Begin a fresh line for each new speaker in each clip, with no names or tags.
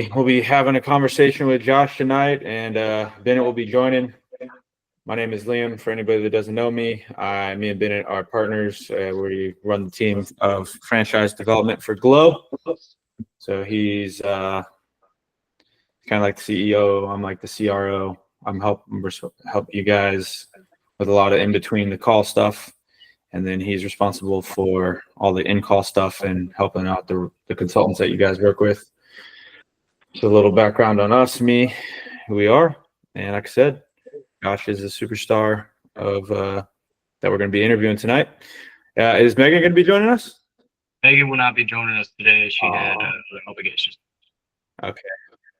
We'll be having a conversation with Josh tonight, and Bennett will be joining. My name is Liam. For anybody that doesn't know me, me and Bennett are partners. We run the team of franchise development for Glow. So he's kind of like the CEO. I'm like the CRO. I'm help you guys with a lot of in between the call stuff, and then he's responsible for all the in-call stuff and helping out the consultants that you guys work with. So a little background on us, me, who we are, and like I said, Josh is a superstar of that we're going to be interviewing tonight. Is Megan going to be joining us?
Megan will not be joining us today. She had obligations.
Okay,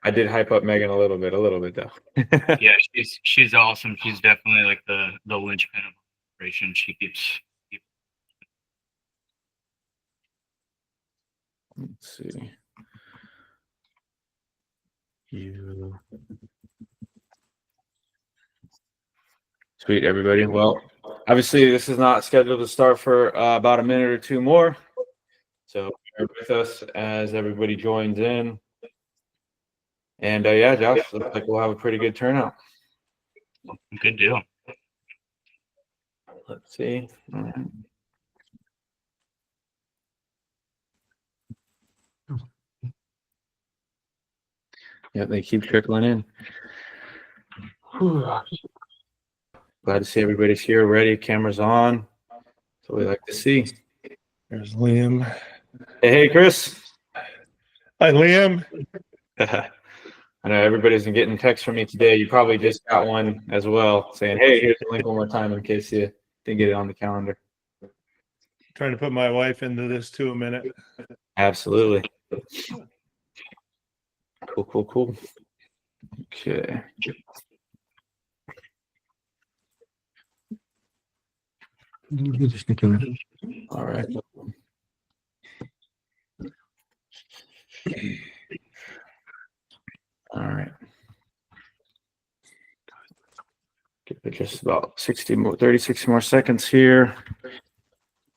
I did hype up Megan a little bit though.
Yeah, she's awesome. She's definitely like the linchpin of the operation. She keeps.
Let's see. Sweet, everybody. Well, obviously, this is not scheduled to start for about a minute or two more. So bear with us as everybody joins in. And yeah, Josh, looks like we'll have a pretty good turnout.
Good deal.
Let's see. Yeah, they keep trickling in. Whew. Glad to see everybody's here, ready, cameras on. That's what we like to see.
There's Liam.
Hey, Chris.
Hi, Liam.
I know everybody's been getting texts from me today. You probably just got one as well saying, hey, here's the link one more time in case you didn't get it on the calendar.
Trying to put my wife into this too a minute.
Absolutely. Cool. Okay. All right. All right. Give it just about 36 more seconds here.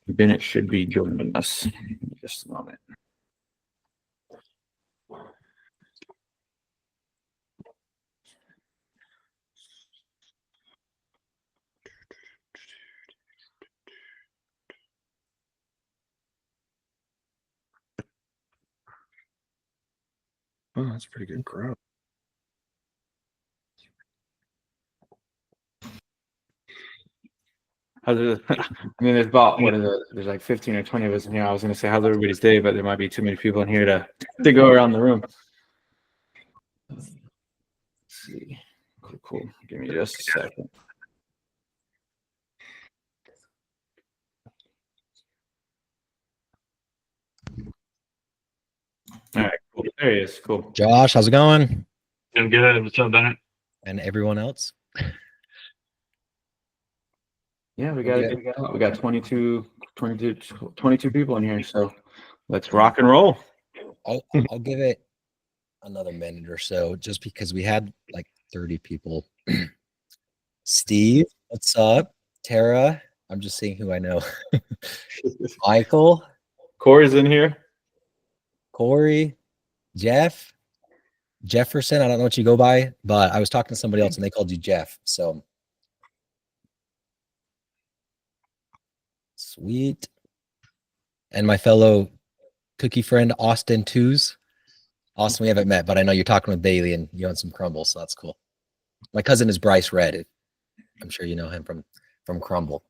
Bennett should be joining us in just a moment.
Oh, that's a pretty good crowd.
I mean, there's about there's like 15 or 20 of us in here. I was going to say how's everybody's day, but there might be too many people in here to go around the room. Let's see. Cool. Give me just a second. All right, cool. There he is. Cool.
Josh, how's it going?
Doing good. What's up, Bennett?
And everyone else?
Yeah, we got 22 people in here, so let's rock and roll.
I'll give it another minute or so just because we had like 30 people. Steve, what's up? Tara, I'm just seeing who I know. Michael.
Corey's in here.
Corey, Jefferson. I don't know what you go by, but I was talking to somebody else and they called you Jeff. So sweet. And my fellow cookie friend, Austin Twos. Austin, we haven't met, but I know you're talking with Bailey and you own some crumble, so that's cool. My cousin is Bryce Red. I'm sure you know him from Crumble.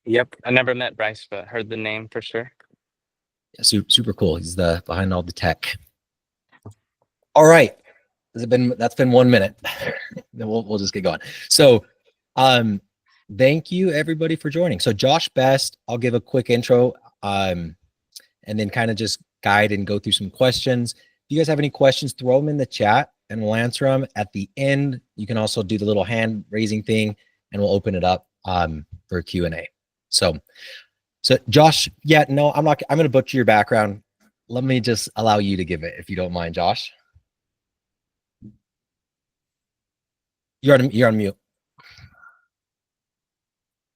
Yep, I never met Bryce, but heard the name for sure.
Yeah, super cool. He's behind all the tech. All right, that's been 1 minute. Then we'll just get going. So, thank you everybody for joining. So Josh Best, I'll give a quick intro, and then kind of just guide and go through some questions. If you guys have any questions, throw them in the chat and we'll answer them at the end. You can also do the little hand raising thing and we'll open it up for Q&A. So Josh, I'm going to butcher your background. Let me just allow you to give it if you don't mind, Josh. You're on mute.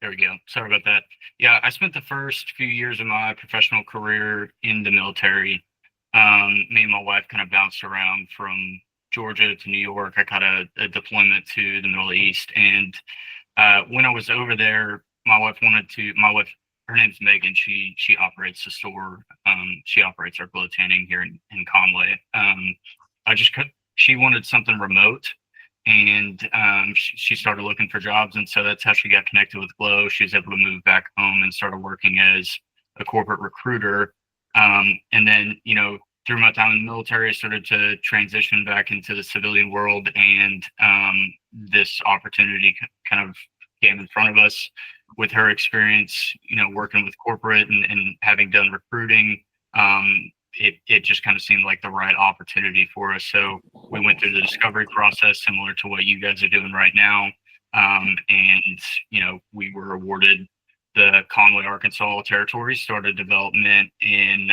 There we go. Sorry about that. Yeah, I spent the first few years of my professional career in the military. Me and my wife kind of bounced around from Georgia to New York. I caught a deployment to the Middle East, and when I was over there, my wife, her name's Megan. She operates the store. She operates our glow tanning here in Conway. She wanted something remote, and she started looking for jobs, and so that's how she got connected with Glow. She was able to move back home and started working as a corporate recruiter. And then, through my time in the military, I started to transition back into the civilian world, and this opportunity kind of came in front of us with her experience, working with corporate and having done recruiting. It just kind of seemed like the right opportunity for us. So we went through the discovery process, similar to what you guys are doing right now. And, we were awarded the Conway, Arkansas territory, started development in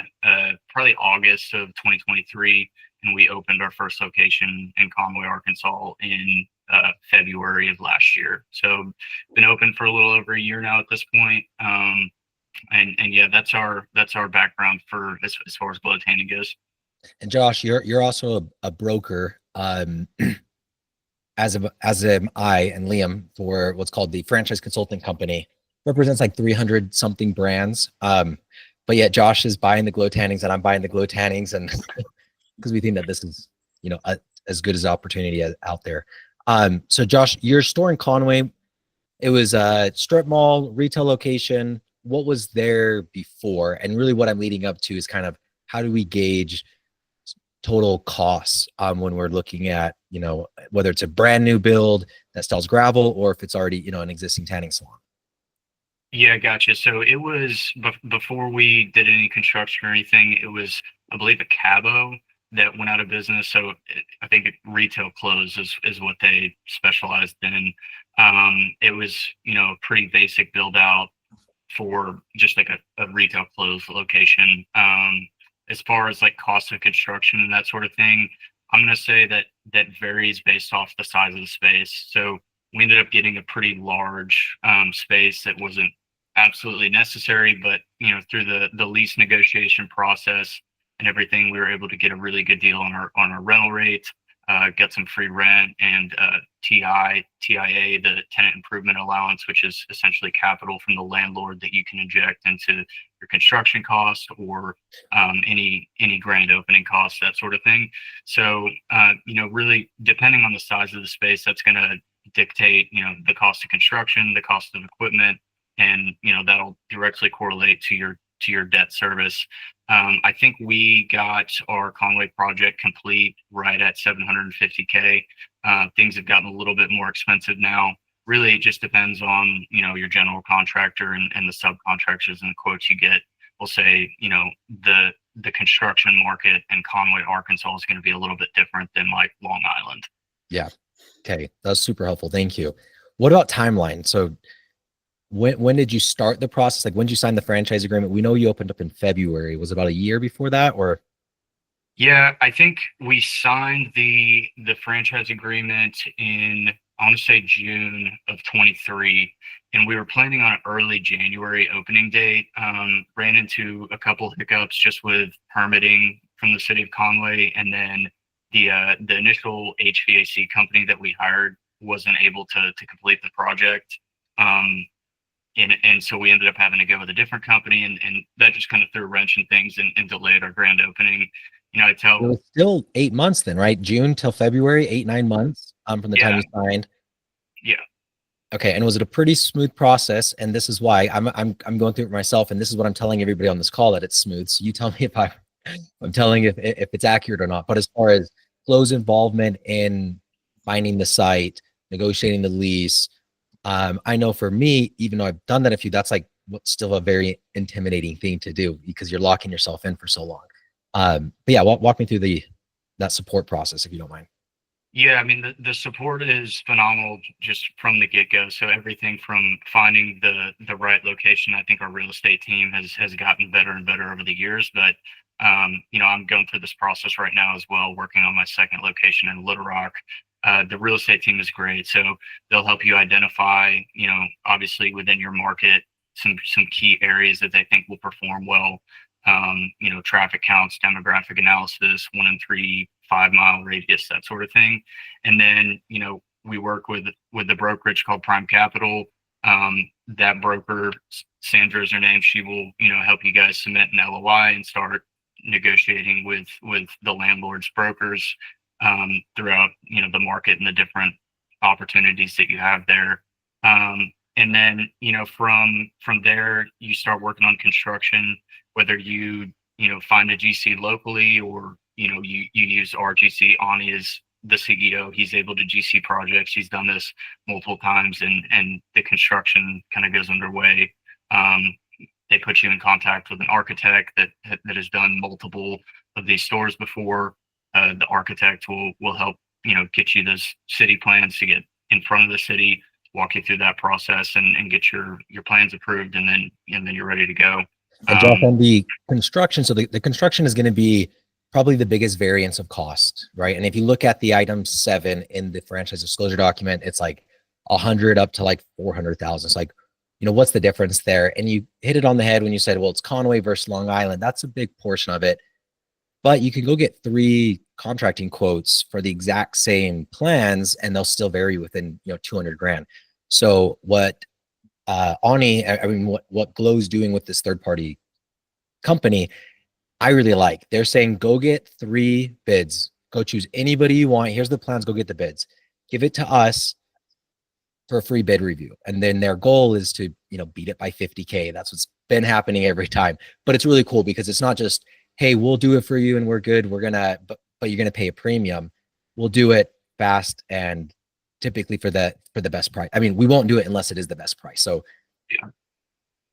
probably August of 2023. And we opened our first location in Conway, Arkansas in February of last year. So been open for a little over a year now at this point. And yeah, that's our background for as far as glow tanning goes.
And Josh, you're also a broker, as am I and Liam, for what's called the Franchise Consulting Company. Represents like 300 something brands. But yet Josh is buying the glow tannings and I'm buying the glow tannings, and because we think that this is, as good as opportunity out there. So Josh, your store in Conway, it was a strip mall retail location. What was there before? And really what I'm leading up to is kind of how do we gauge total costs when we're looking at, whether it's a brand new build that sells gravel or if it's already, an existing tanning salon.
Yeah, gotcha. So it was before we did any construction or anything, it was, I believe, a Cabo that went out of business. So I think retail clothes is what they specialized in. It was, a pretty basic build out for just like a retail clothes location. As far as like cost of construction and that sort of thing, I'm going to say that varies based off the size of the space. So we ended up getting a pretty large space that wasn't absolutely necessary, but through the lease negotiation process and everything, we were able to get a really good deal on our rental rate, get some free rent, and TIA, the tenant improvement allowance, which is essentially capital from the landlord that you can inject into your construction costs or any grand opening costs, that sort of thing. So really depending on the size of the space, that's going to dictate the cost of construction, the cost of equipment, and that'll directly correlate to your debt service. I think we got our Conway project complete right at $750K. Things have gotten a little bit more expensive now. Really, it just depends on your general contractor and the subcontractors and the quotes you get. We'll say the construction market in Conway, Arkansas is going to be a little bit different than like Long Island.
Yeah. Okay, that's super helpful. Thank you. What about timeline? So when did you start the process? Like when did you sign the franchise agreement? We know you opened up in February. Was it about a year before that, or?
Yeah, I think we signed the franchise agreement in, I want to say, June of 23, and we were planning on an early January opening date. Ran into a couple hiccups just with permitting from the city of Conway, and then the initial HVAC company that we hired wasn't able to complete the project. And so we ended up having to go with a different company, and that just kind of threw a wrench in things and delayed our grand opening.
It was still 8 months then, right? June till February, 8-9 months from the time you signed.
Yeah.
Okay. And was it a pretty smooth process? And this is why I'm going through it myself, and this is what I'm telling everybody on this call, that it's smooth. So you tell me if I'm telling if it's accurate or not. But as far as Flow's involvement in finding the site, negotiating the lease, I know for me, even though I've done that a few, that's like what's still a very intimidating thing to do because you're locking yourself in for so long. But yeah, walk me through that support process, if you don't mind.
Yeah, I mean, the support is phenomenal just from the get-go. So everything from finding the right location, I think our real estate team has gotten better and better over the years. But I'm going through this process right now as well, working on my second location in Little Rock. The real estate team is great, so they'll help you identify, obviously within your market, some key areas that they think will perform well. traffic counts, demographic analysis, 1 in 3 5-mile radius, that sort of thing. And then, we work with the brokerage called Prime Capital. That broker, Sandra is her name. She will, help you guys submit an LOI and start negotiating with the landlord's brokers throughout, the market and the different opportunities that you have there. And then, from there, you start working on construction, whether you, find a GC locally or, you use our GC. Ani is the CEO. He's able to GC projects. He's done this multiple times, and the construction kind of goes underway. They put you in contact with an architect that has done multiple of these stores before. The architect will help, get you those city plans to get in front of the city, walk you through that process and get your plans approved, and then you're ready to go.
And Jeff, on the construction, so the construction is going to be probably the biggest variance of cost, right? And if you look at the item 7 in the franchise disclosure document, it's like 100 up to like 400,000. It's like, what's the difference there? And you hit it on the head when you said, well, it's Conway versus Long Island. That's a big portion of it. But you can go get 3 contracting quotes for the exact same plans, and they'll still vary within 200 grand. So what what Glow's doing with this third party company, I really like. They're saying, go get 3 bids, go choose anybody you want. Here's the plans, go get the bids, give it to us for a free bid review. And then their goal is to, beat it by 50K. That's what's been happening every time. But it's really cool because it's not just, hey, we'll do it for you and we're good. We're gonna, but you're gonna pay a premium. We'll do it fast and typically for the best price. I mean, we won't do it unless it is the best price. So
Yeah.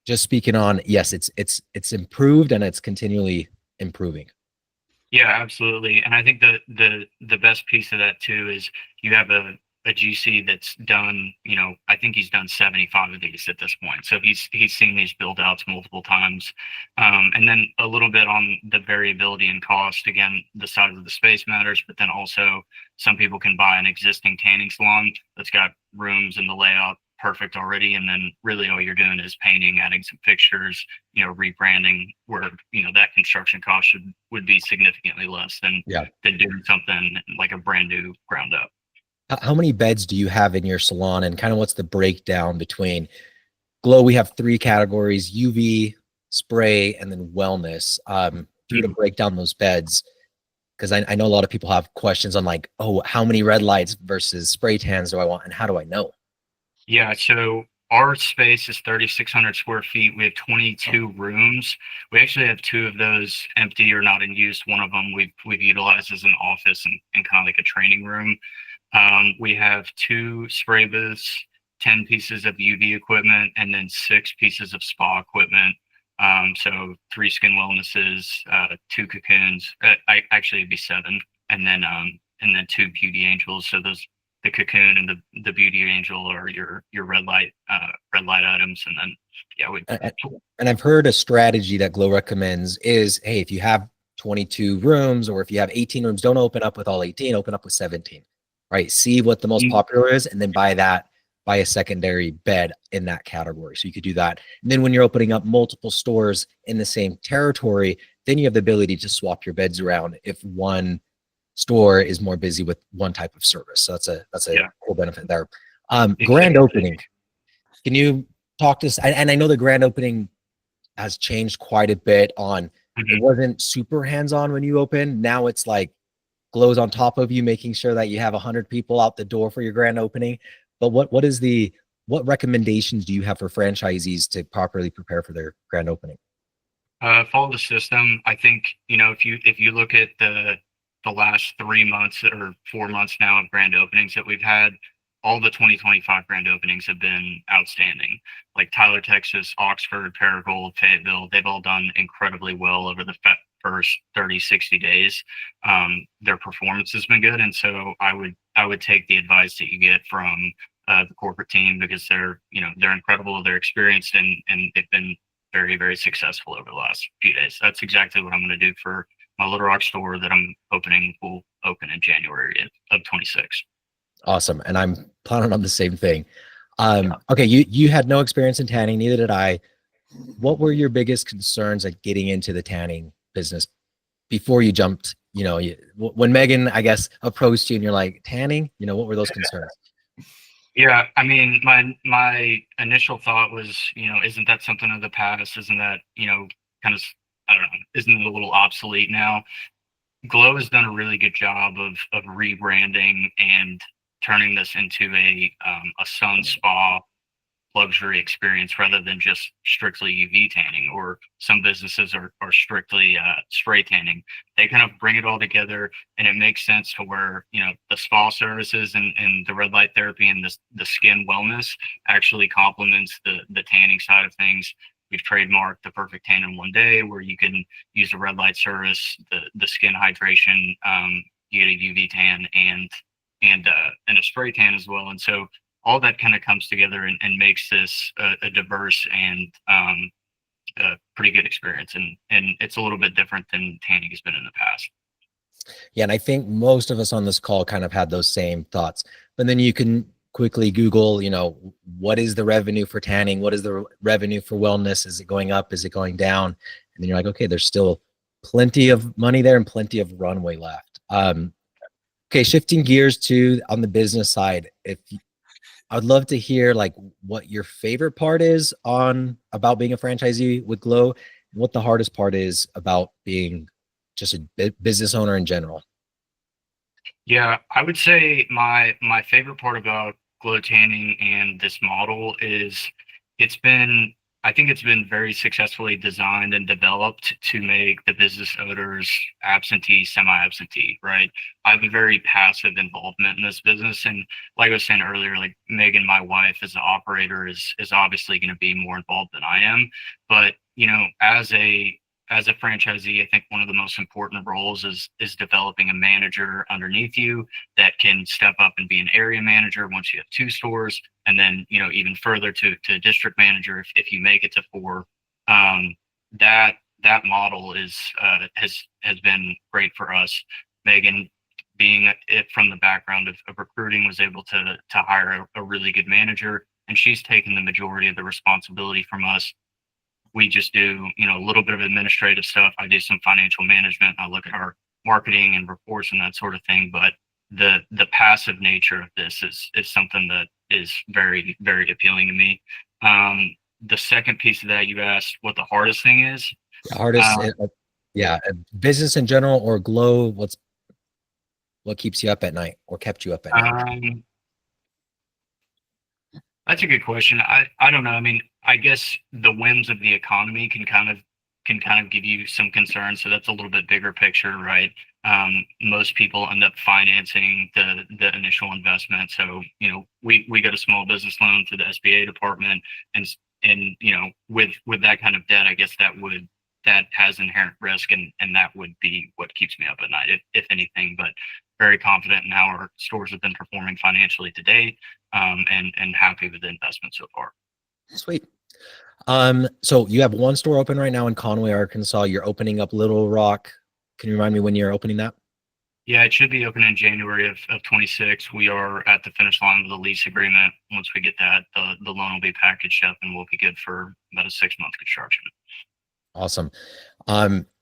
Just speaking on, yes, it's improved and it's continually improving.
Yeah, absolutely. And I think the best piece of that too is you have a GC that's done, I think he's done 75 of these at this point. So he's seen these build outs multiple times. And then a little bit on the variability in cost. Again, the size of the space matters, but then also some people can buy an existing tanning salon that's got rooms and the layout perfect already, and then really all you're doing is painting, adding some fixtures, rebranding, where that construction cost would be significantly less than doing something like a brand new ground up.
How many beds do you have in your salon, and kind of what's the breakdown between Glow? We have 3 categories: UV, spray, and then wellness. Do you to break down those beds? Because I know a lot of people have questions on like, oh, how many red lights versus spray tans do I want, and how do I know?
Yeah, so our space is 3,600 square feet. We have 22 rooms. We actually have 2 of those empty or not in use. One of them we've utilized as an office and kind of like a training room. We have 2 spray booths, 10 pieces of UV equipment, and then 6 pieces of spa equipment. So 3 skin wellnesses, 2 cocoons. Actually, it'd be 7, and then 2 beauty angels. So the cocoon and the beauty angel are your red light items, and then
and I've heard a strategy that Glow recommends is, hey, if you have 22 rooms or if you have 18 rooms, don't open up with all 18, open up with 17, right? See what the most popular is, and then buy a secondary bed in that category. So you could do that. And then when you're opening up multiple stores in the same territory, then you have the ability to swap your beds around if one store is more busy with one type of service. So that's a cool benefit there. Grand opening. Can you talk to us? And I know the grand opening has changed quite a bit on, it wasn't super hands-on when you open. Now it's like Glow's on top of you, making sure that you have 100 people out the door for your grand opening. But what recommendations do you have for franchisees to properly prepare for their grand opening?
Follow the system. I think, if you look at the last 3 months or 4 months now of grand openings that we've had, all the 2025 grand openings have been outstanding. Like Tyler, Texas, Oxford, Paragould, Fayetteville, they've all done incredibly well over the first 30, 60 days. Their performance has been good. And so I would take the advice that you get from the corporate team, because they're incredible, they're experienced, and they've been very, very successful over the last few days. That's exactly what I'm going to do for my Little Rock store that will open in January of 26.
Awesome. And I'm planning on the same thing. Okay. You had no experience in tanning, neither did I. what were your biggest concerns at getting into the tanning business before you jumped? You know, when Megan, I guess, approached you and you're like, tanning, you know, what were those concerns?
Yeah, I mean, my initial thought was, isn't that something of the past? Isn't that, kind of, I don't know, isn't it a little obsolete now? Glow has done a really good job of rebranding and turning this into a sun spa luxury experience rather than just strictly UV tanning, or some businesses are strictly spray tanning. They kind of bring it all together, and it makes sense to where, the spa services and the red light therapy and the skin wellness actually complements the tanning side of things. We've trademarked the perfect tan in one day, where you can use the red light service, the skin hydration, you get a UV tan and a spray tan as well. And so all that kind of comes together and makes this a diverse and a pretty good experience. And it's a little bit different than tanning has been in the past.
Yeah, and I think most of us on this call kind of had those same thoughts. But then you can quickly Google, what is the revenue for tanning? What is the revenue for wellness? Is it going up? Is it going down? And then you're like, okay, there's still plenty of money there and plenty of runway left. Okay, shifting gears to on the business side, I'd love to hear like what your favorite part is about being a franchisee with Glow, and what the hardest part is about being just a business owner in general.
Yeah, I would say my favorite part about Glow Tanning and this model is I think it's been very successfully designed and developed to make the business owners absentee, semi-absentee, right? I have a very passive involvement in this business. And like I was saying earlier, like Megan, my wife, as the operator, is obviously going to be more involved than I am. But, as a franchisee, I think one of the most important roles is developing a manager underneath you that can step up and be an area manager once you have 2 stores, and then even further to district manager if you make it to 4. That model has been great for us. Megan, being it from the background of recruiting, was able to hire a really good manager, and she's taken the majority of the responsibility from us. We just do, a little bit of administrative stuff. I do some financial management. I look at our marketing and reports and that sort of thing. But the passive nature of this is something that is very, very appealing to me. The second piece of that, you asked what the hardest thing is.
The hardest, yeah, business in general or Glow. What keeps you up at night or kept you up at night?
That's a good question. I don't know. I mean, I guess the whims of the economy can kind of give you some concern. So that's a little bit bigger picture, right? Most people end up financing the initial investment. So, we got a small business loan through the SBA department, and with that kind of debt, I guess that has inherent risk, and that would be what keeps me up at night, if anything. But very confident in how our stores have been performing financially to date, and happy with the investment so far.
Sweet. So you have 1 store open right now in Conway, Arkansas. You're opening up Little Rock. Can you remind me when you're opening that?
Yeah, it should be open in January of 26. We are at the finish line of the lease agreement. Once we get that, the loan will be packaged up and we'll be good for about a 6-month construction.
Awesome.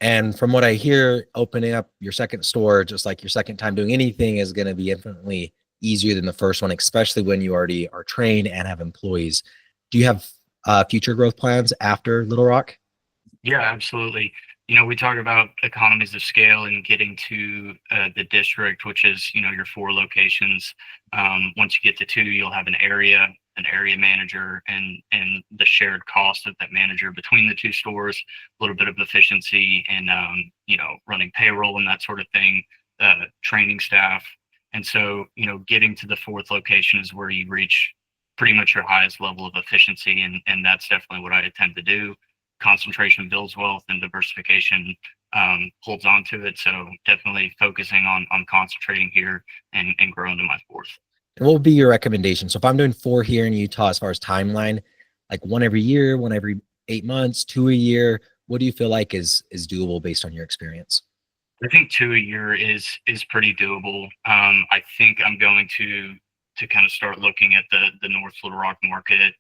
And from what I hear, opening up your second store, just like your second time doing anything, is going to be infinitely easier than the first one, especially when you already are trained and have employees. Do you have future growth plans after Little Rock?
Yeah, absolutely. We talk about economies of scale and getting to the district, which is, your 4 locations. Once you get to 2, you'll have an area manager, and the shared cost of that manager between the 2 stores, a little bit of efficiency and, running payroll and that sort of thing, training staff. And so, getting to the 4th location is where you reach pretty much your highest level of efficiency. And that's definitely what I intend to do. Concentration builds wealth, and diversification holds on to it. So definitely focusing on concentrating here and growing to my 4th.
And what would be your recommendation? So if I'm doing 4 here in Utah, as far as timeline, like 1 every year, 1 every 8 months, 2 a year, what do you feel like is doable based on your experience?
I think 2 a year is pretty doable. I think I'm going to kind of start looking at the North Little Rock market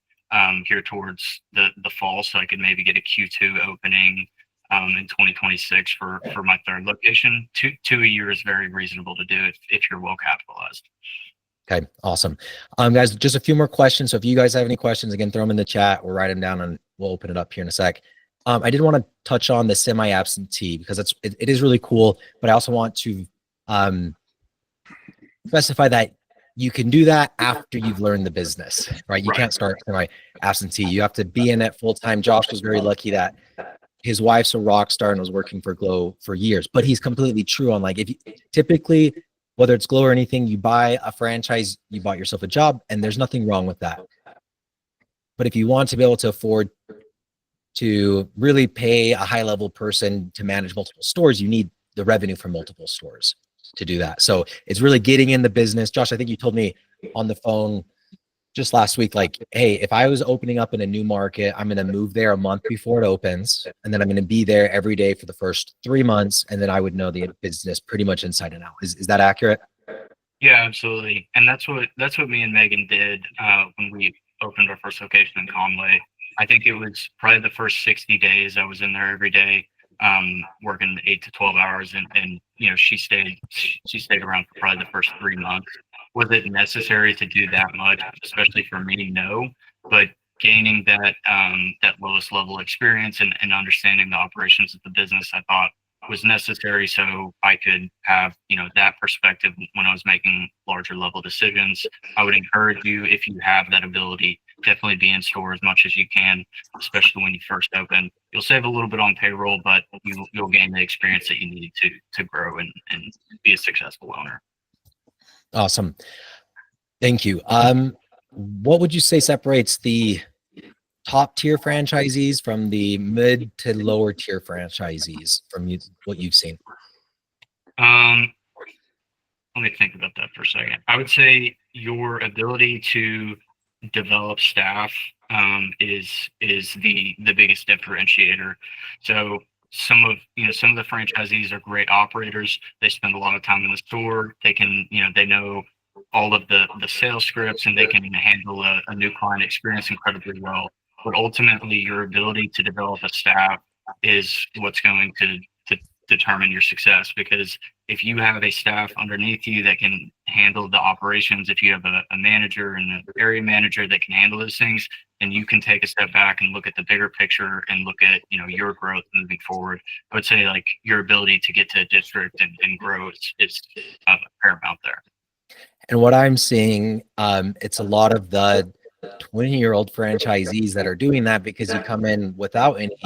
here towards the fall, so I could maybe get a Q2 opening in 2026 for my third location. Two a year is very reasonable to do if you're well capitalized.
Okay, awesome. Guys, just a few more questions. So if you guys have any questions, again, throw them in the chat or write them down and we'll open it up here in a sec. I did want to touch on the semi-absentee because it is really cool, but I also want to specify that you can do that after you've learned the business, right? You can't start semi-absentee. You have to be in it full time. Josh was very lucky that his wife's a rock star and was working for Glow for years, but he's completely true on like, if you typically, whether it's Glow or anything, you buy a franchise, you bought yourself a job, and there's nothing wrong with that. But if you want to be able to afford to really pay a high level person to manage multiple stores, you need the revenue from multiple stores to do that. So it's really getting in the business. Josh, I think you told me on the phone just last week, like, hey, if I was opening up in a new market, I'm going to move there a month before it opens. And then I'm going to be there every day for the first 3 months. And then I would know the business pretty much inside and out. Is that accurate?
Yeah, absolutely. And that's what me and Megan did when we opened our first location in Conway. I think it was probably the first 60 days I was in there every day, working 8 to 12 hours. And you know, she stayed around for probably the first 3 months. Was it necessary to do that much, especially for me? No, but gaining that lowest level experience and understanding the operations of the business, I thought was necessary so I could have, you know, that perspective when I was making larger level decisions. I would encourage you, if you have that ability, definitely be in store as much as you can, especially when you first open. You'll save a little bit on payroll, but you'll gain the experience that you need to grow and be a successful owner.
Awesome. Thank you. What would you say separates the top tier franchisees from the mid to lower tier franchisees from what you've seen?
Let me think about that for a second. I would say your ability to develop staff is the biggest differentiator. So some of the franchisees are great operators. They spend a lot of time in the store. They can, they know all of the sales scripts and they can handle a new client experience incredibly well. But ultimately, your ability to develop a staff is what's going to determine your success. Because if you have a staff underneath you that can handle the operations, if you have a manager and an area manager that can handle those things, then you can take a step back and look at the bigger picture and look at, your growth moving forward. I would say like your ability to get to a district and grow is paramount there.
And what I'm seeing, it's a lot of the 20-year-old franchisees that are doing that because you come in without any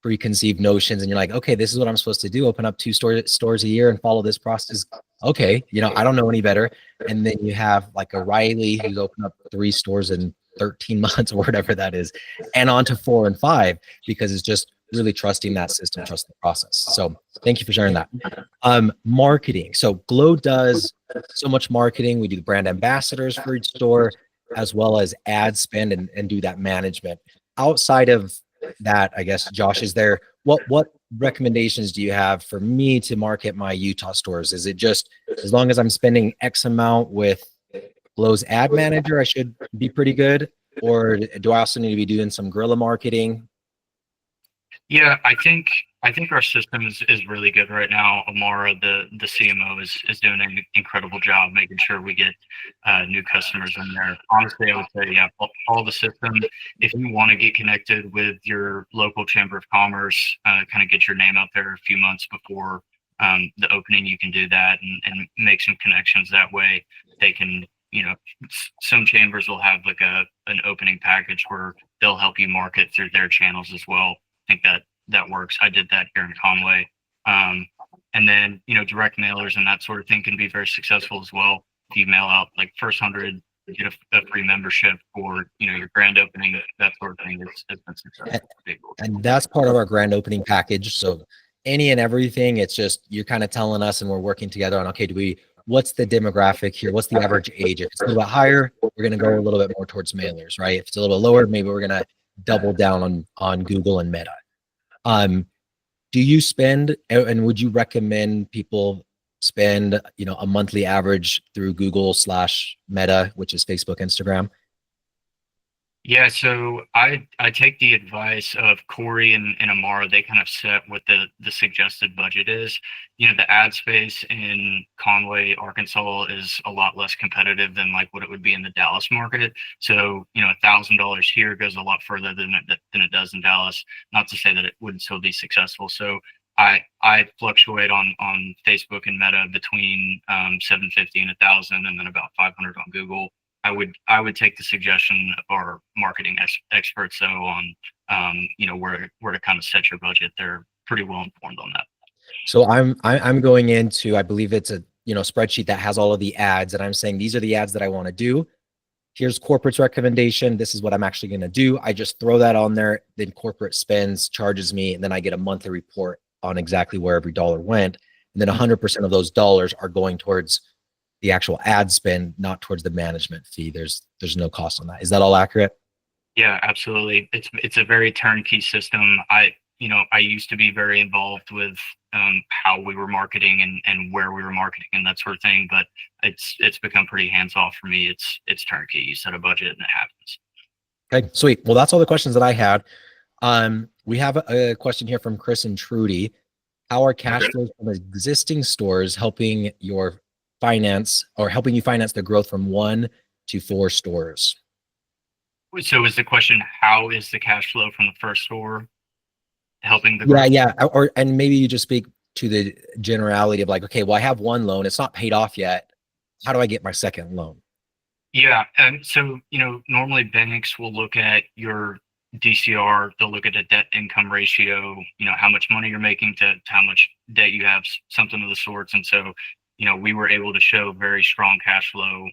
preconceived notions and you're like, okay, this is what I'm supposed to do. Open up 2 stores a year and follow this process. Okay. I don't know any better. And then you have like a Riley who's opened up 3 stores in 13 months or whatever that is, and on to 4 and 5, because it's just really trusting that system, trust the process. So thank you for sharing that. Marketing. So Glow does so much marketing. We do the brand ambassadors for each store, as well as ad spend and do that management. Outside of that, I guess, Josh, is there, what recommendations do you have for me to market my Utah stores? Is it just, as long as I'm spending X amount with Glow's ad manager, I should be pretty good? Or do I also need to be doing some guerrilla marketing?
Yeah, I think our system is really good right now. Amara, the CMO, is doing an incredible job making sure we get new customers in there. Honestly, I would say, yeah, follow the system. If you want to get connected with your local chamber of commerce, kind of get your name out there a few months before the opening, you can do that and make some connections that way. They can, some chambers will have like an opening package where they'll help you market through their channels as well. I think that works. I did that here in Conway. And then, direct mailers and that sort of thing can be very successful as well. If you mail out like first 100, you get a free membership, or, your grand opening, that sort of thing has been successful.
And that's part of our grand opening package. So any and everything, it's just, you're kind of telling us and we're working together on, okay, what's the demographic here? What's the average age? If it's a little bit higher, we're going to go a little bit more towards mailers, right? If it's a little bit lower, maybe we're going to double down on Google and Meta. Do you spend, and would you recommend people spend, a monthly average through Google/Meta, which is Facebook, Instagram?
Yeah, so I take the advice of Corey and Amara. They kind of set what the suggested budget is. You know, the ad space in Conway, Arkansas is a lot less competitive than like what it would be in the Dallas market. So, you know, $1,000 here goes a lot further than it does in Dallas. Not to say that it wouldn't still be successful. So I fluctuate on Facebook and Meta between 750 and 1,000, and then about 500 on Google. I would take the suggestion of our marketing experts though on you know where to kind of set your budget. They're pretty well informed on that.
So I'm going into, I believe it's a, spreadsheet that has all of the ads, and I'm saying these are the ads that I want to do. Here's corporate's recommendation. This is what I'm actually going to do. I just throw that on there. Then corporate spends, charges me, and then I get a monthly report on exactly where every dollar went. And then 100% of those dollars are going towards the actual ad spend, not towards the management fee. There's no cost on that. Is that all accurate?
Yeah, absolutely. It's a very turnkey system. I used to be very involved with how we were marketing and where we were marketing and that sort of thing, but it's become pretty hands off for me. It's turnkey. You set a budget and it happens.
Okay, sweet. Well, that's all the questions that I had. We have a question here from Chris and Trudy. How are cash flows from existing stores helping you finance the growth from 1 to 4 stores?
So is the question, how is the cash flow from the first store helping the growth?
Yeah. And maybe you just speak to the generality of like, okay, well, I have one loan. It's not paid off yet. How do I get my second loan?
Yeah. And so, normally banks will look at your DCR, they'll look at a debt income ratio, how much money you're making to how much debt you have, something of the sorts. And so, we were able to show very strong cash flow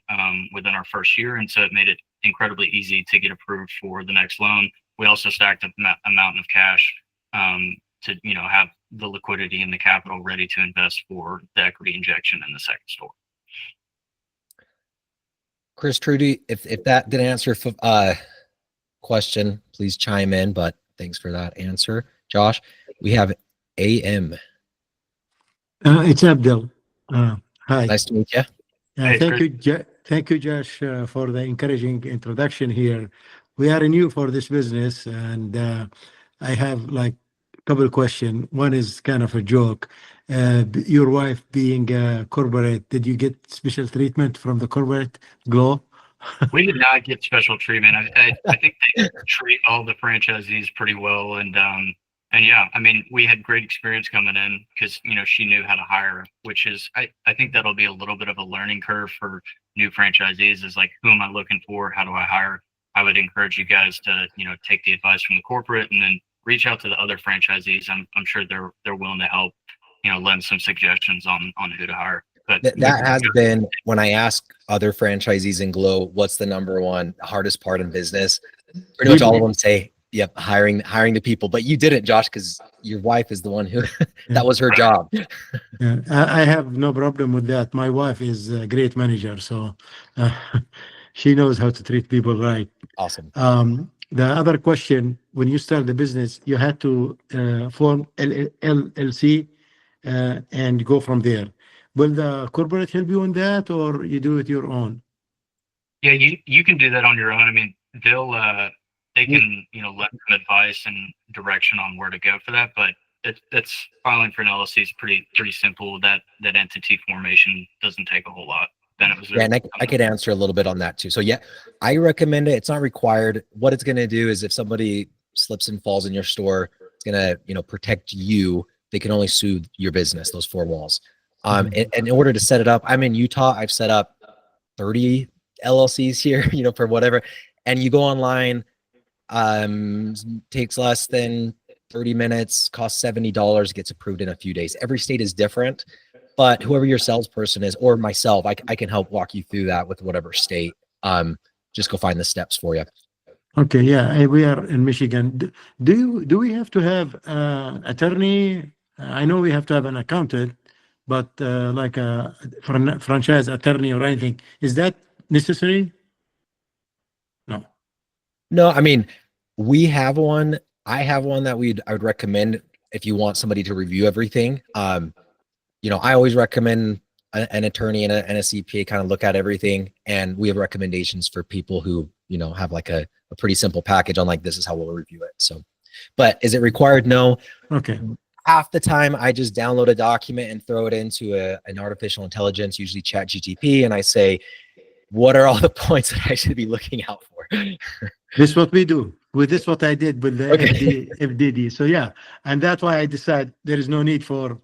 within our first year. And so it made it incredibly easy to get approved for the next loan. We also stacked up a mountain of cash to, have the liquidity and the capital ready to invest for the equity injection in the second store.
Chris, Trudy, if that didn't answer question, please chime in, but thanks for that answer. Josh, we have AM.
It's Abdel. Hi.
Nice to meet you.
Hey,
Thank you, Josh, for the encouraging introduction here. We are new for this business, and I have like a couple of questions. One is kind of a joke. Your wife being corporate, did you get special treatment from the corporate glow?
We did not get special treatment. I think they treat all the franchisees pretty well, and yeah, I mean, we had great experience coming in because she knew how to hire, which is I think that'll be a little bit of a learning curve for new franchisees. Is like, who am I looking for? How do I hire? I would encourage you guys to take the advice from the corporate and then reach out to the other franchisees. I'm sure they're willing to help. Lend some suggestions on who to hire. But
that has been, when I ask other franchisees in Glow, what's the number one hardest part in business? Pretty much all of them say, yep, hiring the people. But you didn't, Josh, because your wife is the one who that was her job.
Yeah, I have no problem with that. My wife is a great manager, so she knows how to treat people right.
Awesome.
The other question, when you start the business, you had to form LLC and go from there. Will the corporate help you on that, or you do it your own?
Yeah, you can do that on your own. I mean, they can let them advice and direction on where to go for that. But it's filing for an LLC is pretty simple. That entity formation doesn't take a whole lot.
Yeah, and I could answer a little bit on that too. So yeah, I recommend it. It's not required. What it's going to do is if somebody slips and falls in your store, it's going to protect you. They can only sue your business, those 4 walls. And in order to set it up, I'm in Utah. I've set up 30 LLCs here, for whatever. And you go online, takes less than 30 minutes, costs $70, gets approved in a few days. Every state is different, but whoever your salesperson is, or myself, I can help walk you through that with whatever state. Just go find the steps for you.
Okay, yeah, we are in Michigan. Do we have to have attorney? I know we have to have an accountant, but like a franchise attorney or anything, is that necessary?
No, I mean, we have one. I have one that I would recommend if you want somebody to review everything. I always recommend an attorney and a CPA kind of look at everything, and we have recommendations for people who have like a pretty simple package on like, this is how we'll review it. So, but is it required? No.
Okay.
Half the time I just download a document and throw it into an artificial intelligence, usually ChatGPT, and I say, what are all the points that I should be looking out for?
This is what we do. With this, what I did with the
Okay.
FDD. So yeah, and that's why I decide there is no need for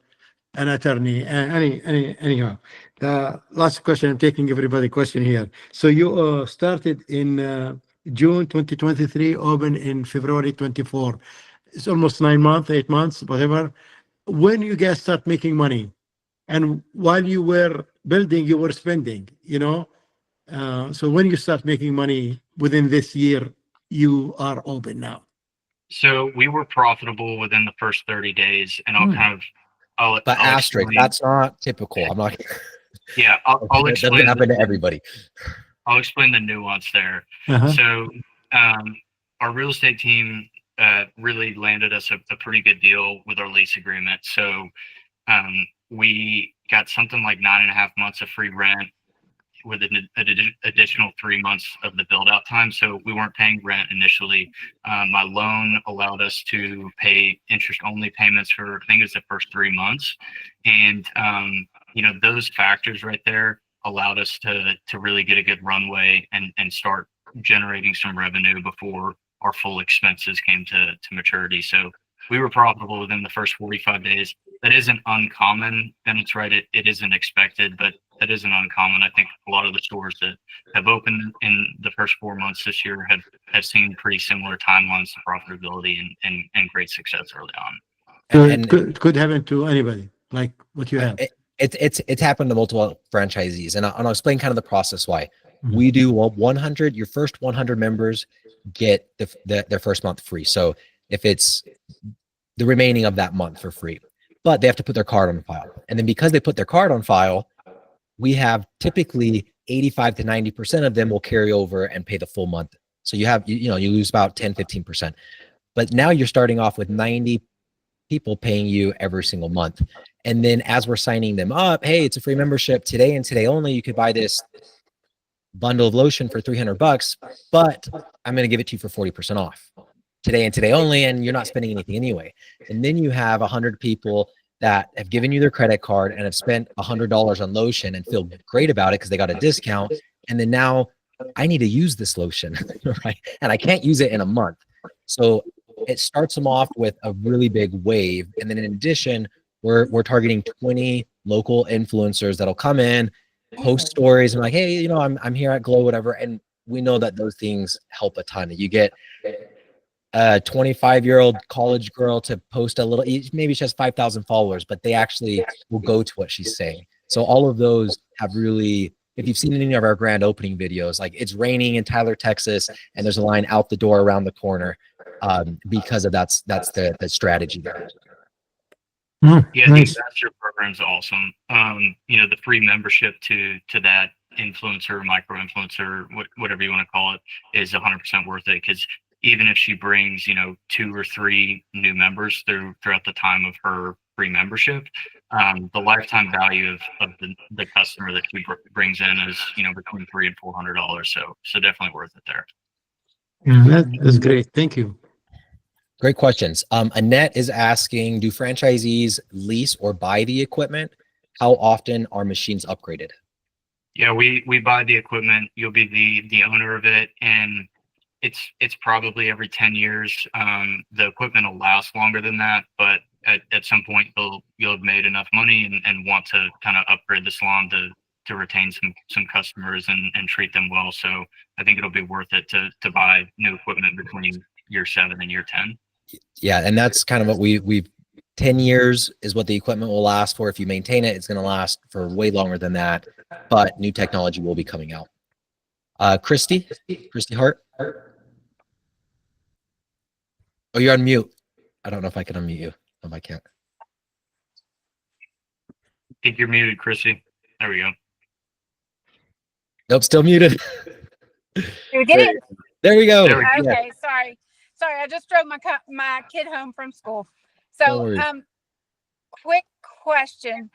an attorney. Anyhow, the last question. I'm taking everybody question here. So you started in June 2023, open in February 24. It's almost 9 months, 8 months, whatever. When you guys start making money, and while you were building, you were spending. So when you start making money within this year, you are open now.
So we were profitable within the first 30 days, and I'll
But
I'll
asterisk,
explain.
that's not typical. I'm not.
Yeah, I'll
That
explain.
doesn't happen to everybody.
I'll explain the nuance there.
Uh-huh.
So, our real estate team really landed us a pretty good deal with our lease agreement. So, we got something like 9.5 months of free rent with an additional 3 months of the build out time. So we weren't paying rent initially. My loan allowed us to pay interest only payments for, I think it was the first 3 months. And, those factors right there allowed us to really get a good runway and start generating some revenue before our full expenses came to maturity. So we were profitable within the first 45 days. That isn't uncommon, and it's right. It isn't expected, but that isn't uncommon. I think a lot of the stores that have opened in the first 4 months this year have seen pretty similar timelines to profitability and great success early on.
So
And
it could happen to anybody, like what you have.
it's happened to multiple franchisees, and I'll explain kind of the process why.
Mhm.
We do 100. Your first 100 members get their first month free. So if it's the remaining of that month for free, but they have to put their card on file, and then because they put their card on file, we have typically 85 to 90% of them will carry over and pay the full month. So you have you lose about 10-15%. But now you're starting off with 90 people paying you every single month. And then as we're signing them up, hey, it's a free membership today and today only. You could buy this bundle of lotion for $300, but I'm going to give it to you for 40% off today and today only. And you're not spending anything anyway. And then you have 100 people that have given you their credit card and have spent $100 on lotion and feel great about it because they got a discount. And then now I need to use this lotion, right? And I can't use it in a month. So it starts them off with a really big wave. And then in addition, we're targeting 20 local influencers that'll come in, post stories and like, hey, I'm here at Glow, whatever. And we know that those things help a ton. You get a 25-year-old college girl to post a little, maybe she has 5,000 followers, but they actually will go to what she's saying. So all of those have really, if you've seen any of our grand opening videos, like it's raining in Tyler, Texas, and there's a line out the door around the corner because of that's the strategy there.
Yeah,
Nice.
the ambassador program's awesome. The free membership to that influencer, micro influencer, whatever you want to call it, is 100% worth it. Because even if she brings 2 or 3 new members throughout the time of her free membership, the lifetime value of the customer that she brings in is between $300 and $400. So definitely worth it there.
Yeah, that's great. Thank you.
Great questions. Annette is asking, do franchisees lease or buy the equipment? How often are machines upgraded?
Yeah, we buy the equipment. You'll be the owner of it, and it's probably every 10 years. The equipment will last longer than that, but at some point you'll have made enough money and want to kind of upgrade the salon to retain some customers and treat them well. So I think it'll be worth it to buy new equipment between year 7 and year 10.
Yeah, and that's kind of what we've 10 years is what the equipment will last for. If you maintain it, it's going to last for way longer than that, but new technology will be coming out. Christy Hart. Oh, you're on mute. I don't know if I can unmute you. If I can't.
I think you're muted, Chrissy. There we go.
Nope, still muted.
You get it?
There we go.
There we
Yeah.
Okay, sorry. I just drove my kid home from school.
No
So,
worries.
quick question.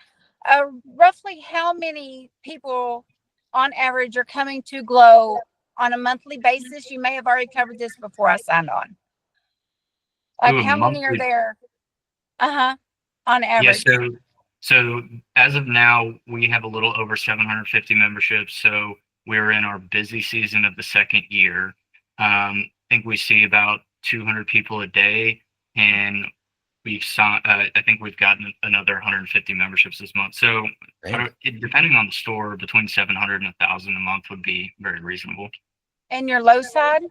Roughly how many people on average are coming to Glow on a monthly basis? You may have already covered this before I signed on. Like
Ooh,
how many are
monthly.
there? On
Yeah,
average.
so as of now, we have a little over 750 memberships. So we're in our busy season of the second year. I think we see about 200 people a day, and we've signed. I think we've gotten another 150 memberships this month. So
Right.
depending on the store, between 700 and 1,000 a month would be very reasonable.
And your low side?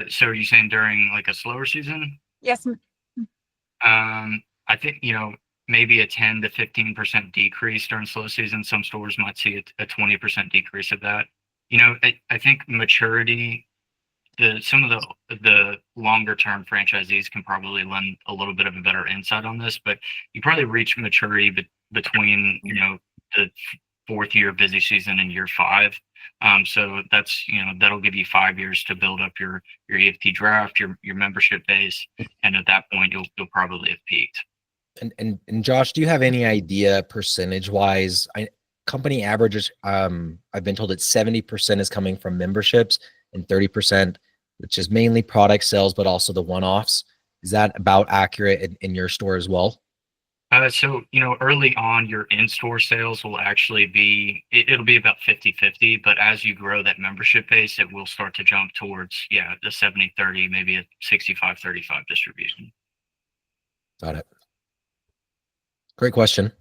So are you saying during like a slower season?
Yes.
I think, maybe a 10 to 15% decrease during slow season. Some stores might see a 20% decrease of that. I think maturity, some of the longer term franchisees can probably lend a little bit of a better insight on this, but you probably reach maturity between, the fourth year busy season and year 5. So that's, that'll give you 5 years to build up your EFT draft, your membership base. And at that point, you'll probably have peaked.
And Josh, do you have any idea percentage wise? Company averages, I've been told that 70% is coming from memberships and 30%, which is mainly product sales, but also the one-offs. Is that about accurate in your store as well?
So, early on, your in-store sales will actually it'll be about 50-50, but as you grow that membership base, it will start to jump towards, the 70-30, maybe a 65-35 distribution.
Got it. Great question.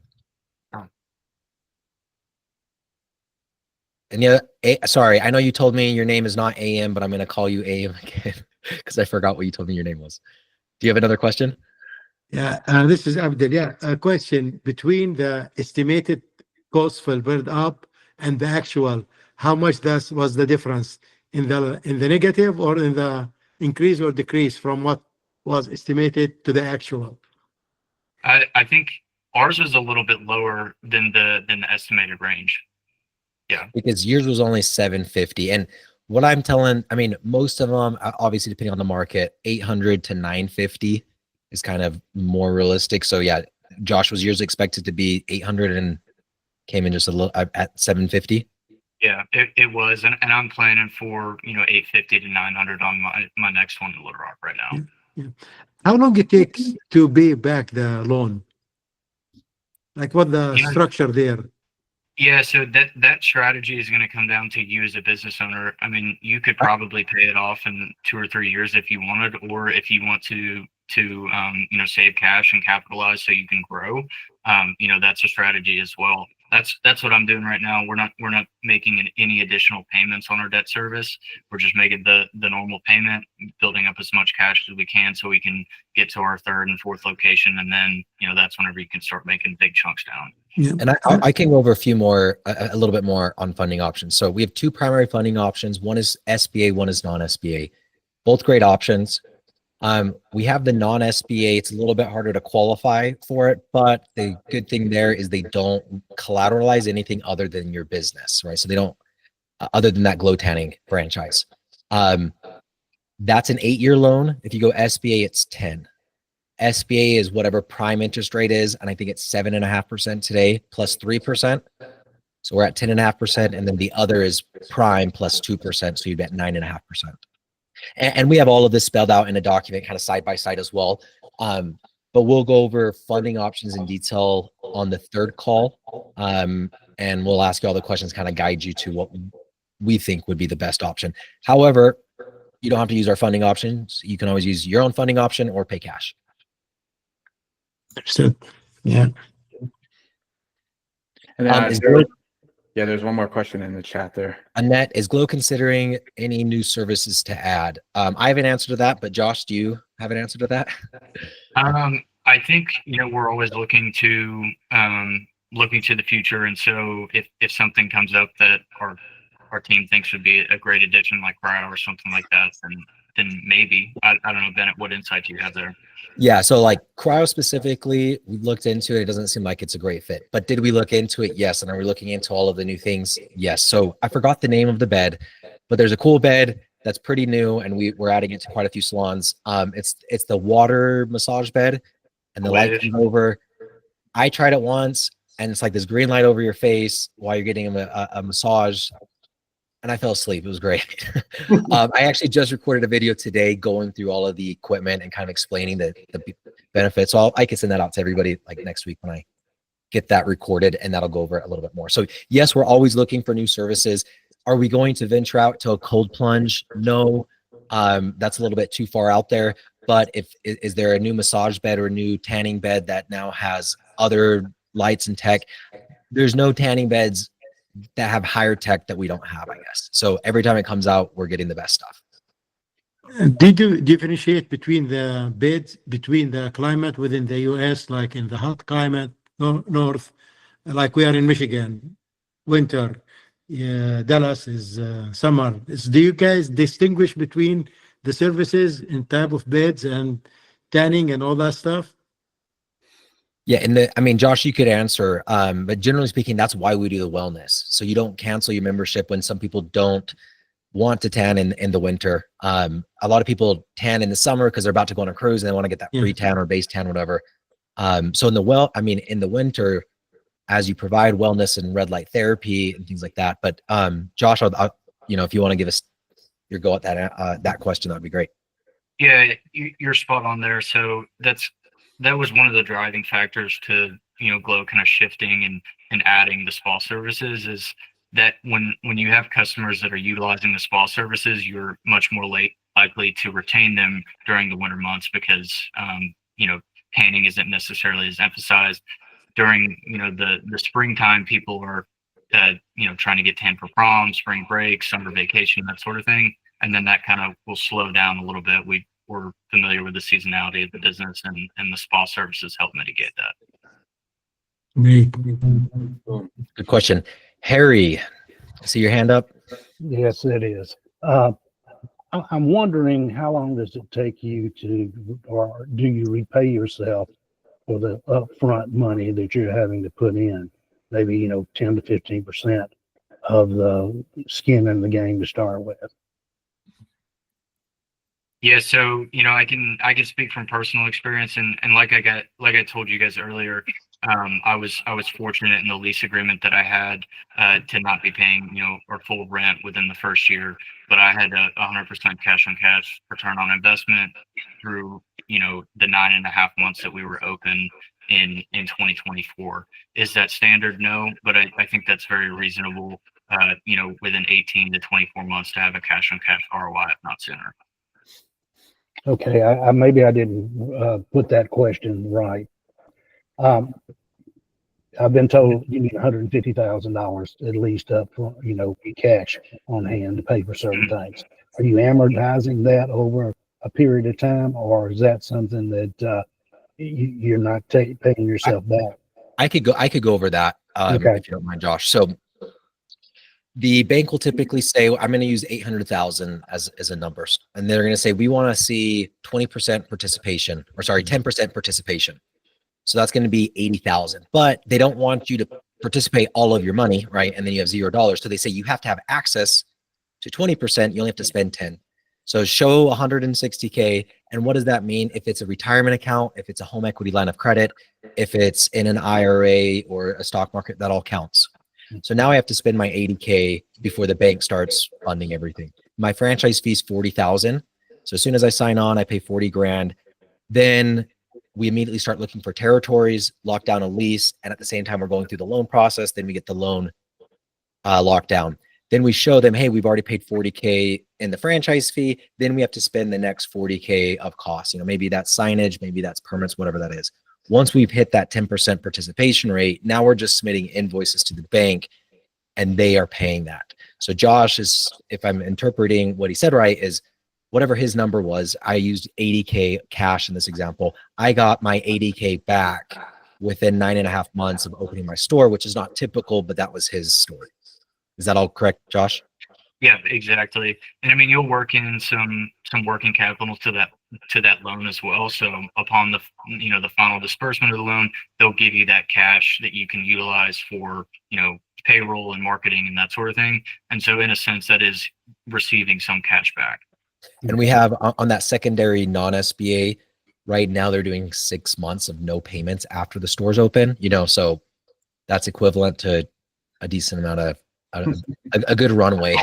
And yeah, sorry, I know you told me your name is not AM, but I'm going to call you AM again because I forgot what you told me your name was. Do you have another question?
Yeah, this is Abdel. Yeah, a question between the estimated cost for build up and the actual. How much was the difference in the negative or in the increase or decrease from what was estimated to the actual?
I think ours was a little bit lower than the estimated range. Yeah.
Because yours was only 750. And what I'm telling, I mean, most of them, obviously, depending on the market, 800 to 950 is kind of more realistic. So yeah, Josh, was yours expected to be 800 and came in just a little at 750?
Yeah, it was. And I'm planning for, 850 to 900 on my next one in Little Rock right now.
Yeah. How long it takes to pay back the loan? Like what the structure there?
Yeah, so that strategy is going to come down to you as a business owner. I mean, you could probably pay it off in 2 or 3 years if you wanted, or if you want to save cash and capitalize so you can grow. That's a strategy as well. That's what I'm doing right now. We're not making any additional payments on our debt service. We're just making the normal payment, building up as much cash as we can so we can get to our 3rd and 4th location, and then that's whenever you can start making big chunks down.
Yeah.
And I can go over a little bit more on funding options. So we have 2 primary funding options. One is SBA, one is non-SBA. Both great options. We have the non-SBA. It's a little bit harder to qualify for it, but the good thing there is they don't collateralize anything other than your business, right? So they don't, other than that glow tanning franchise. That's an 8-year loan. If you go SBA, it's 10. SBA is whatever prime interest rate is, and I think it's 7.5% today plus 3%. So we're at 10.5%, and then the other is prime plus 2%. So you'd be at 9.5%. And we have all of this spelled out in a document, kind of side by side as well. But we'll go over funding options in detail on the 3rd call, and we'll ask you all the questions, kind of guide you to what we think would be the best option. However, you don't have to use our funding options. You can always use your own funding option or pay cash.
So, yeah.
And then,
Is Glow,
there's one more question in the chat there.
Annette, is Glow considering any new services to add? I have an answer to that, but Josh, do you have an answer to that?
I think we're always looking to the future, and so if something comes up that our team thinks would be a great addition, like cryo or something like that, then maybe. I don't know, Bennett, what insight do you have there?
Yeah, so like cryo specifically, we looked into it. It doesn't seem like it's a great fit, but did we look into it? Yes. And are we looking into all of the new things? Yes. So I forgot the name of the bed, but there's a cool bed that's pretty new, and we're adding it to quite a few salons. It's the water massage bed, and the light comes over. I tried it once, and it's like this green light over your face while you're getting a massage. and I fell asleep. It was great. I actually just recorded a video today going through all of the equipment and kind of explaining the benefits. So I can send that out to everybody like next week when I get that recorded, and that'll go over it a little bit more. So yes, we're always looking for new services. Are we going to venture out to a cold plunge? No, that's a little bit too far out there. But is there a new massage bed or a new tanning bed that now has other lights and tech? There's no tanning beds that have higher tech that we don't have, I guess. So every time it comes out, we're getting the best stuff.
Did you differentiate between the beds, between the climate within the US, like in the hot climate, north, like we are in Michigan, winter, Dallas is summer. Do you guys distinguish between the services in type of beds and tanning and all that stuff?
Yeah, and I mean, Josh, you could answer, but generally speaking, that's why we do the wellness. So you don't cancel your membership when some people don't want to tan in the winter. A lot of people tan in the summer because they're about to go on a cruise and they want to get that free tan or base tan, whatever. So in the winter, as you provide wellness and red light therapy and things like that. But Josh, if you want to give us your go at that question, that'd be great.
Yeah, you're spot on there. So that was one of the driving factors to Glow kind of shifting and adding the spa services, is that when you have customers that are utilizing the spa services, you're much more likely to retain them during the winter months, because tanning isn't necessarily as emphasized. During the springtime, people are trying to get tan for prom, spring break, summer vacation, that sort of thing, and then that kind of will slow down a little bit. We're familiar with the seasonality of the business, and the spa services help mitigate that.
Good question. Harry, I see your hand up.
Yes, it is. I'm wondering, how long does it take you or do you repay yourself for the upfront money that you're having to put in? Maybe 10 to 15% of the skin in the game to start with.
Yeah, so I can speak from personal experience, and like I told you guys earlier, I was fortunate in the lease agreement that I had to not be paying or full rent within the first year, but I had a 100% cash on cash return on investment through the 9.5 months that we were open in 2024. Is that standard? No, but I think that's very reasonable. Within 18 to 24 months to have a cash on cash ROI, if not sooner.
Okay, I maybe I didn't put that question right. I've been told you need $150,000 at least up for cash on hand to pay for certain things. Are you amortizing that over a period of time, or is that something that you're not paying yourself back?
I could go over that
Okay.
if you don't mind, Josh. So the bank will typically say, I'm going to use 800,000 as a number. And they're going to say, we want to see 20% participation, or sorry, 10% participation. So that's going to be 80,000, but they don't want you to participate all of your money, right? And then you have $0. So they say you have to have access to 20%. You only have to spend 10. So show 160K. And what does that mean? If it's a retirement account, if it's a home equity line of credit, if it's in an IRA or a stock market, that all counts. So now I have to spend my 80K before the bank starts funding everything. My franchise fee is 40,000. So as soon as I sign on, I pay 40 grand. Then we immediately start looking for territories, lock down a lease. And at the same time, we're going through the loan process. Then we get the loan locked down. Then we show them, hey, we've already paid 40K in the franchise fee. Then we have to spend the next 40K of costs. Maybe that's signage, maybe that's permits, whatever that is. Once we've hit that 10% participation rate, now we're just submitting invoices to the bank and they are paying that. So Josh is, if I'm interpreting what he said right, is whatever his number was, I used 80K cash in this example. I got my 80K back within 9.5 months of opening my store, which is not typical, but that was his story. Is that all correct, Josh?
Yeah, exactly. And I mean, you'll work in some working capital to that loan as well. So upon the final disbursement of the loan, they'll give you that cash that you can utilize for payroll and marketing and that sort of thing. And so in a sense, that is receiving some cash back.
And we have on that secondary non-SBA right now, they're doing 6 months of no payments after the stores open. So that's equivalent to a decent amount of a good runway.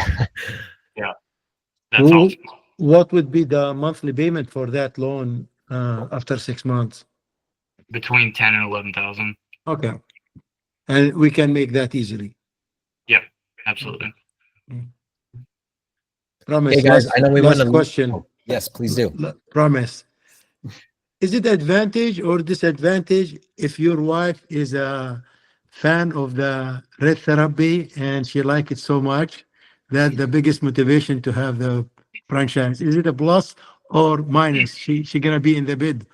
That's awesome.
What would be the monthly payment for that loan after 6 months?
Between 10 and 11,000.
Okay. And we can make that easily.
Absolutely.
Promise.
Hey guys, I know we went
last
a
question.
Oh, yes, please do.
Promise. Is it advantage or disadvantage if your wife is a fan of the red therapy and she like it so much that the biggest motivation to have the franchise? Is it a plus or minus? She gonna be in the bed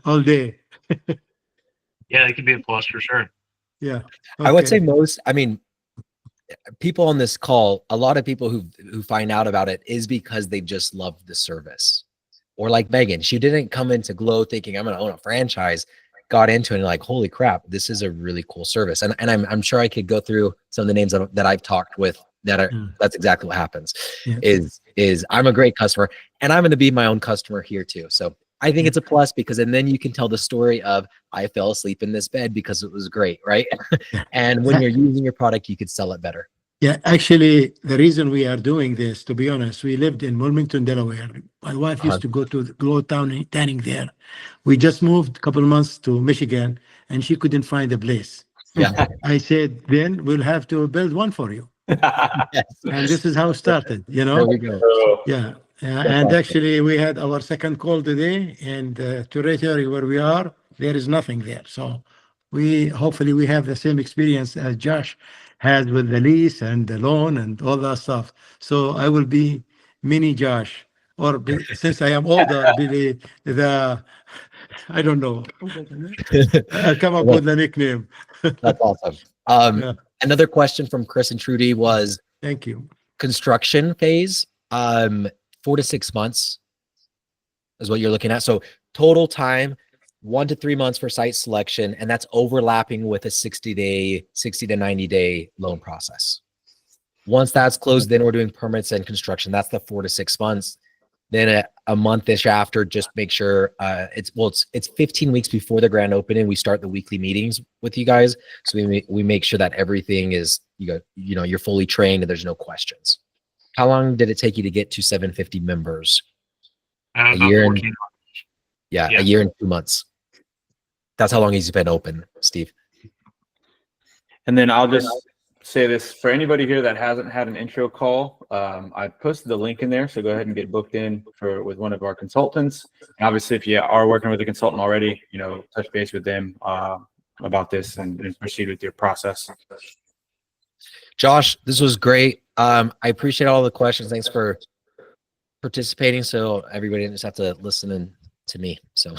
all day.
Yeah, it could be a plus for sure.
Yeah.
I would say
Okay.
people on this call, a lot of people who find out about it is because they just love the service. Or like Megan, she didn't come into Glow thinking I'm going to own a franchise, got into it and like, holy crap, this is a really cool service. And I'm sure I could go through some of the names that I've talked with that are, that's exactly what happens.
Yeah.
Is I'm a great customer and I'm going to be my own customer here too. So I think it's a plus because, and then you can tell the story of I fell asleep in this bed because it was great. Right. And when you're using your product, you could sell it better.
Yeah, actually, the reason we are doing this, to be honest, we lived in Wilmington, Delaware. My wife used to go to the Glow tanning there. We just moved a couple of months to Michigan, and she couldn't find a place.
Yeah.
I said, then we'll have to build one for you.
Yes.
And this is how it started, you
There
know?
we go.
Yeah.
That's
And
awesome.
actually, we had our second call today, and territory where we are, there is nothing there. So hopefully we have the same experience as Josh had with the lease and the loan and all that stuff. So I will be mini Josh, or since I am older, be the I don't know. I'll come up with a nickname.
That's awesome.
Yeah.
Another question from Chris and Trudy was
Thank you.
construction phase. 4 to 6 months is what you're looking at. So total time, 1 to 3 months for site selection, and that's overlapping with a 60 to 90 day loan process. Once that's closed, then we're doing permits and construction. That's the 4 to 6 months. Then a month-ish after, just make sure it's 15 weeks before the grand opening. We start the weekly meetings with you guys, so we make sure that everything is you're fully trained and there's no questions. How long did it take you to get to 750 members? A
About
year
14
Yeah,
Yeah.
a year and 2 months. That's how long he's been open, Steve.
And then I'll just say this for anybody here that hasn't had an intro call. I posted the link in there, so go ahead and get booked in with one of our consultants. And obviously, if you are working with a consultant already, touch base with them about this and proceed with your process.
Josh, this was great. I appreciate all the questions. Thanks for participating. So everybody didn't just have to listen to me. So